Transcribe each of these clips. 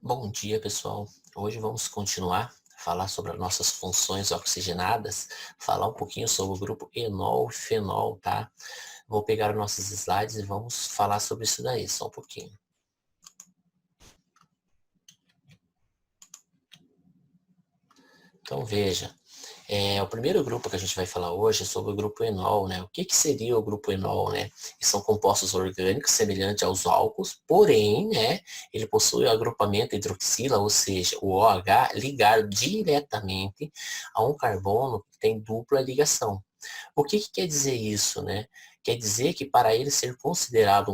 Bom dia, pessoal. Hoje vamos continuar a falar sobre as nossas funções oxigenadas, falar um pouquinho sobre o grupo enol e fenol, tá? Vou pegar os nossos slides e vamos falar sobre isso daí, só um pouquinho. Então, veja, o primeiro grupo que a gente vai falar hoje é sobre o grupo enol, né? O que seria o grupo enol, né? São compostos orgânicos semelhantes aos álcools, porém, né, ele possui o agrupamento hidroxila, ou seja, o OH, ligado diretamente a um carbono que tem dupla ligação. O que quer dizer isso, né? Quer dizer que para ele ser considerado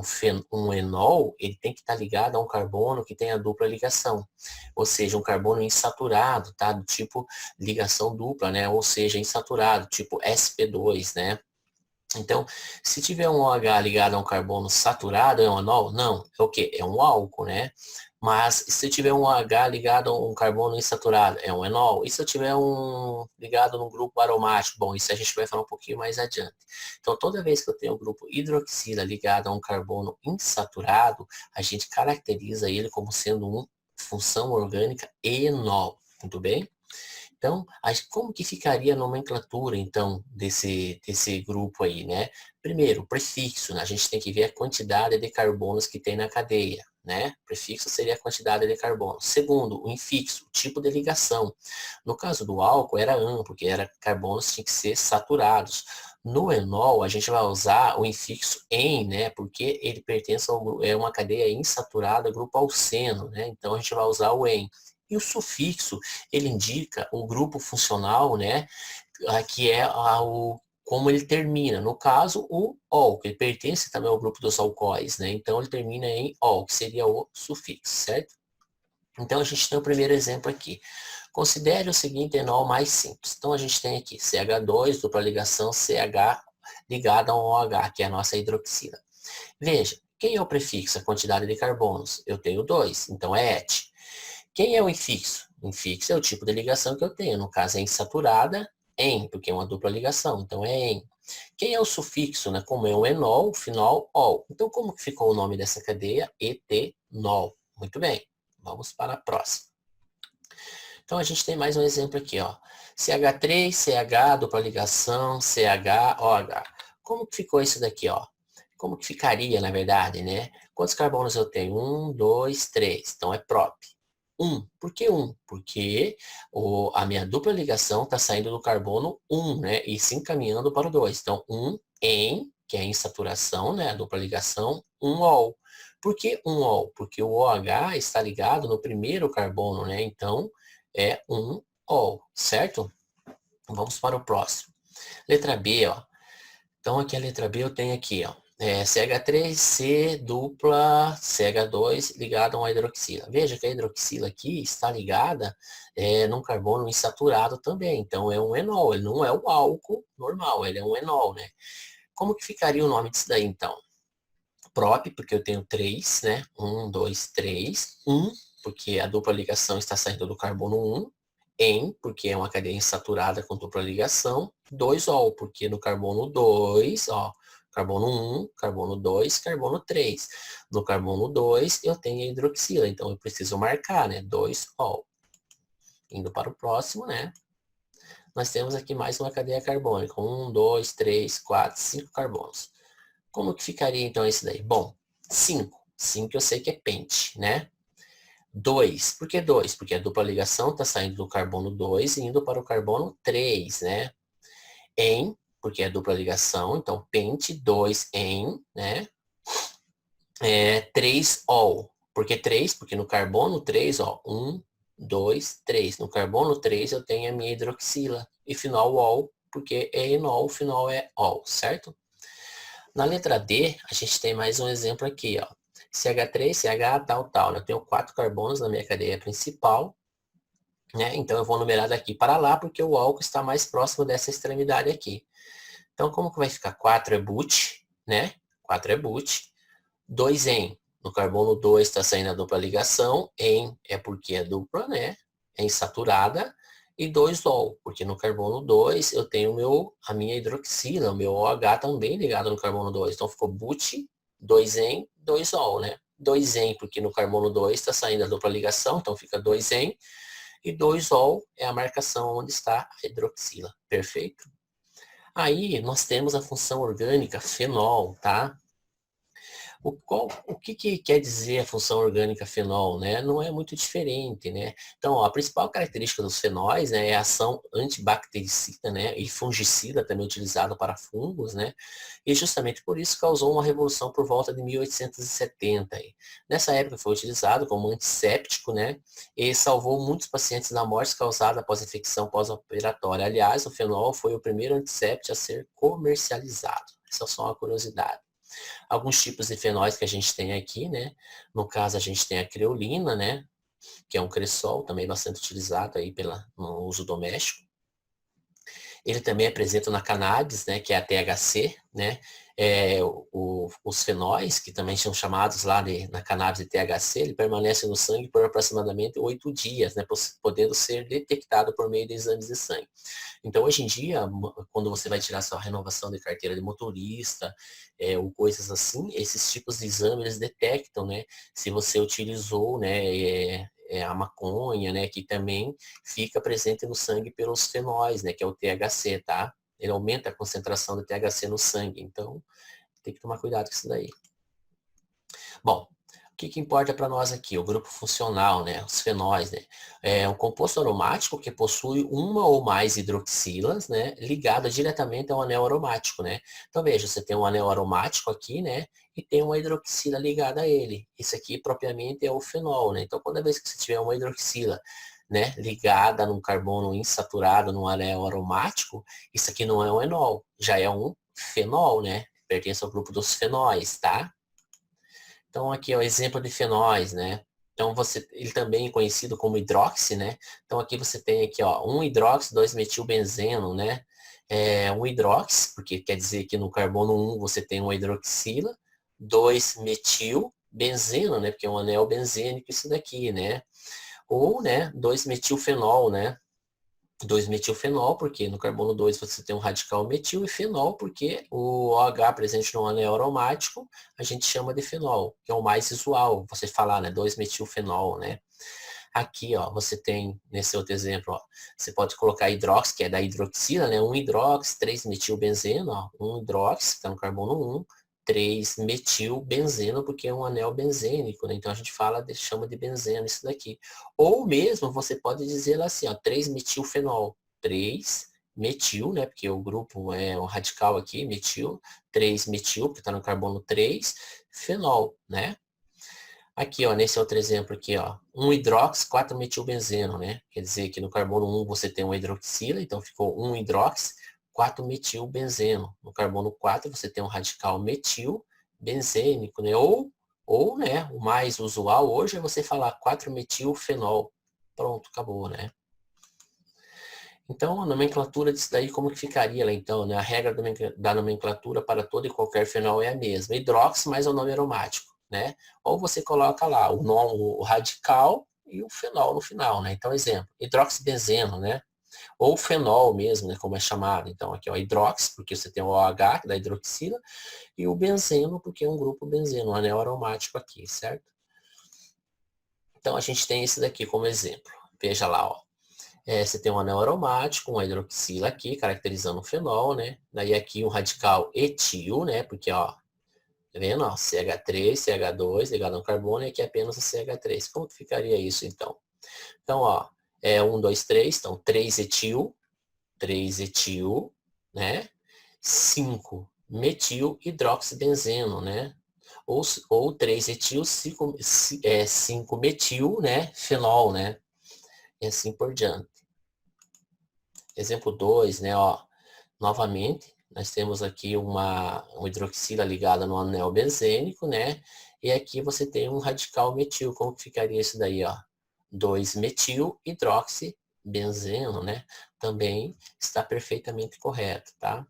um enol, ele tem que estar ligado a um carbono que tem a dupla ligação, ou seja, um carbono insaturado, tá? Do tipo ligação dupla, né? Ou seja, insaturado, tipo sp2, né? Então, se tiver um OH ligado a um carbono saturado, é um enol? Não, é o quê? É um álcool, né? Mas se tiver um OH ligado a um carbono insaturado, é um enol. E se eu tiver um ligado num grupo aromático? Bom, isso a gente vai falar um pouquinho mais adiante. Então, toda vez que eu tenho um grupo hidroxila ligado a um carbono insaturado, a gente caracteriza ele como sendo uma função orgânica enol. Muito bem? Então, como que ficaria a nomenclatura, então, desse grupo aí, né? Primeiro, prefixo, né? A gente tem que ver a quantidade de carbonos que tem na cadeia, né? Prefixo seria a quantidade de carbono. Segundo, o infixo, o tipo de ligação. No caso do álcool, era AN, porque era carbonos tinham que ser saturados. No enol, a gente vai usar o infixo EN, né? Porque ele pertence é uma cadeia insaturada, grupo alceno, né? Então, a gente vai usar o EN. E o sufixo, ele indica um grupo funcional, né, que é como ele termina. No caso, o ol, que ele pertence também ao grupo dos alcoóis, né? Então ele termina em ol, que seria o sufixo, certo? Então a gente tem o primeiro exemplo aqui. Considere o seguinte enol mais simples. Então a gente tem aqui CH2, dupla ligação CH ligada a um OH, que é a nossa hidroxila. Veja, quem é o prefixo, a quantidade de carbonos? Eu tenho 2, então é et. Quem é o infixo? O infixo é o tipo de ligação que eu tenho. No caso, é insaturada, em, porque é uma dupla ligação, então é em. Quem é o sufixo, né? Como é o enol, finol, ol. Então, como que ficou o nome dessa cadeia? Etenol. Muito bem. Vamos para a próxima. Então, a gente tem mais um exemplo aqui, ó. CH3, CH, dupla ligação, CHOH. Como que ficou isso daqui, ó? Como que ficaria, na verdade, né? Quantos carbonos eu tenho? 1, 2, 3. Então, é prop. 1. Por que 1? Porque a minha dupla ligação está saindo do carbono 1, né? E se encaminhando para o 2. Então, 1 em, que é a insaturação, né? A dupla ligação, 1 ol. Por que 1 ol? Porque o OH está ligado no primeiro carbono, né? Então, é 1 ol, certo? Vamos para o próximo. Letra B, ó. Então, aqui a letra B eu tenho aqui, ó. CH3C dupla CH2 ligado a uma hidroxila. Veja que a hidroxila aqui está ligada num carbono insaturado também. Então, é um enol. Ele não é um álcool normal, ele é um enol, né? Como que ficaria o nome disso daí, então? Prop, porque eu tenho 3, né? 1, 2, 3. 1, porque a dupla ligação está saindo do carbono 1. En, porque é uma cadeia insaturada com dupla ligação. 2-ol, porque no carbono 2, ó, carbono 1, carbono 2, carbono 3. No carbono 2 eu tenho a hidroxila, então eu preciso marcar, né? 2-ol. Indo para o próximo, né? Nós temos aqui mais uma cadeia carbônica. 1, 2, 3, 4, 5 carbonos. Como que ficaria então esse daí? Bom, 5. 5 eu sei que é pente, né? 2. Por que 2? Porque a dupla ligação está saindo do carbono 2 e indo para o carbono 3, né? Em, porque é dupla ligação, então pente 2 em, né? 3 ol. Por que 3? Porque no carbono 3, ó, 1, 2, 3. No carbono 3 eu tenho a minha hidroxila. E final ol, porque é enol, final é ol, certo? Na letra D, a gente tem mais um exemplo aqui, ó. CH3, CH, tal, tal. Eu tenho 4 carbonos na minha cadeia principal, né? Então, eu vou numerar daqui para lá, porque o álcool está mais próximo dessa extremidade aqui. Então, como que vai ficar? 4 é but, né? 4 é but. 2 em. No carbono 2 está saindo a dupla ligação. Em é porque é dupla, né? É insaturada. E 2-ol, porque no carbono 2 eu tenho a minha hidroxila, o meu OH também ligado no carbono 2. Então ficou but, 2 em, 2-ol, né? 2-en, porque no carbono 2 está saindo a dupla ligação, então fica 2-en, e 2-ol é a marcação onde está a hidroxila, perfeito? Aí nós temos a função orgânica fenol, tá? O que quer dizer a função orgânica fenol, né? Não é muito diferente, né? Então, ó, a principal característica dos fenóis, né, é a ação antibactericida, né, e fungicida também utilizada para fungos, né? E justamente por isso causou uma revolução por volta de 1870. Aí. Nessa época foi utilizado como antisséptico, né? E salvou muitos pacientes da morte causada após infecção pós-operatória. Aliás, o fenol foi o primeiro antisséptico a ser comercializado. Essa é só uma curiosidade. Alguns tipos de fenóis que a gente tem aqui, né? No caso, a gente tem a creolina, né? Que é um cresol, também bastante utilizado aí no uso doméstico. Ele também é presente na cannabis, né? Que é a THC, né? Os fenóis, que também são chamados lá na cannabis de THC, ele permanece no sangue por aproximadamente 8 dias, né? Podendo ser detectado por meio de exames de sangue. Então, hoje em dia, quando você vai tirar sua renovação de carteira de motorista, ou coisas assim, esses tipos de exames, eles detectam, né, se você utilizou, né, a maconha, né, que também fica presente no sangue pelos fenóis, né, que é o THC, tá? Ele aumenta a concentração do THC no sangue, então tem que tomar cuidado com isso daí. Bom, o que importa para nós aqui? O grupo funcional, né? Os fenóis, né? É um composto aromático que possui uma ou mais hidroxilas, né? Ligada diretamente ao anel aromático, né? Então, veja, você tem um anel aromático aqui, né? E tem uma hidroxila ligada a ele. Isso aqui, propriamente, é o fenol, né? Então, toda vez que você tiver uma hidroxila, né? Ligada num carbono insaturado, num anel aromático, isso aqui não é um enol, já é um fenol, né? Pertence ao grupo dos fenóis, tá? Então, aqui é o exemplo de fenóis, né? Então, ele também é conhecido como hidroxi, né? Então, aqui você tem aqui, ó, 1-hidroxi, 2-metilbenzeno, né? Um hidroxi, porque quer dizer que no carbono 1 você tem uma hidroxila, 2-metilbenzeno, né? Porque é um anel benzênico isso daqui, né? Ou, né, 2-metilfenol, né? 2-metilfenol, porque no carbono 2 você tem um radical metil, e fenol, porque o OH presente no anel aromático, a gente chama de fenol, que é o mais usual, você falar, né, 2-metilfenol, né? Aqui, ó, você tem, nesse outro exemplo, ó, você pode colocar hidrox, que é da hidroxila, né, 1-hidrox, 3-metilbenzeno, ó, 1-hidrox, que está no carbono 1, 3-metilbenzeno, porque é um anel benzênico, né? Então a gente chama de benzeno isso daqui. Ou mesmo você pode dizer assim, ó, 3-metilfenol, 3-metil, né? Porque o grupo é o radical aqui, metil, 3-metil, porque está no carbono 3, fenol, né? Aqui, ó, nesse outro exemplo aqui, ó, 1-hidrox, 4-metilbenzeno, né? Quer dizer que no carbono 1 você tem uma hidroxila, então ficou 1-hidrox, 4-metilbenzeno. No carbono 4 você tem um radical metil benzênico, né? Ou, né, o mais usual hoje é você falar 4-metilfenol. Pronto, acabou, né? Então, a nomenclatura disso daí, como que ficaria lá então, né? A regra da nomenclatura para todo e qualquer fenol é a mesma. Hidrox mais o nome aromático, né? Ou você coloca lá o nome, o radical e o fenol no final, né? Então, exemplo, hidroxibenzeno, né? Ou fenol mesmo, né? Como é chamado. Então, aqui, ó, hidrox, porque você tem o OH, que é da hidroxila, e o benzeno, porque é um grupo benzeno, um anel aromático aqui, certo? Então, a gente tem esse daqui como exemplo. Veja lá, ó. Você tem um anel aromático, uma hidroxila aqui, caracterizando o fenol, né? Daí aqui um radical etil, né? Porque, ó, tá vendo? Ó, CH3, CH2, ligado ao carbono, e aqui é apenas o CH3. Como que ficaria isso, então? Então, ó, 1, 2, 3, então 3-etil, né? 5-metil hidroxibenzeno, né? Ou 3-etil, 5-metil, né? Fenol, né? E assim por diante. Exemplo 2, né, ó, novamente, nós temos aqui uma hidroxila ligada no anel benzênico, né, e aqui você tem um radical metil, como que ficaria isso daí, ó, 2-metil hidroxibenzeno, né, também está perfeitamente correto, tá?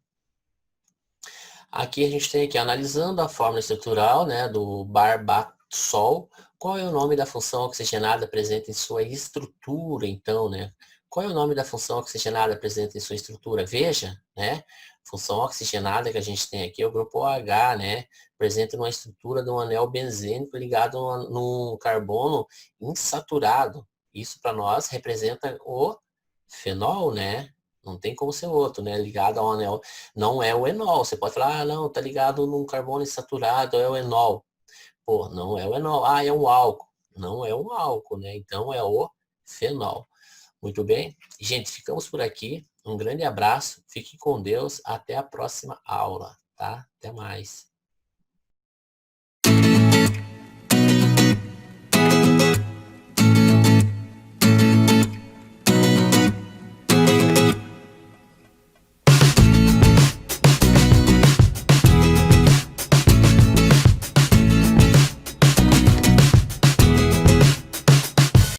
Aqui a gente tem aqui, analisando a fórmula estrutural, né, do Barbasol, qual é o nome da função oxigenada presente em sua estrutura, então, né? Qual é o nome da função oxigenada presente em sua estrutura? Veja, né? função oxigenada que a gente tem aqui é o grupo OH, né? Presente numa estrutura de um anel benzênico ligado num carbono insaturado. Isso para nós representa o fenol, né? Não tem como ser outro, né? Ligado ao anel. Não é o enol. Você pode falar, ah, não, tá ligado num carbono insaturado, é o enol. Pô, não é o enol. Ah, é um álcool. Não é um álcool, né? Então é o fenol. Muito bem? Gente, ficamos por aqui. Um grande abraço. Fique com Deus. Até a próxima aula, tá? Até mais.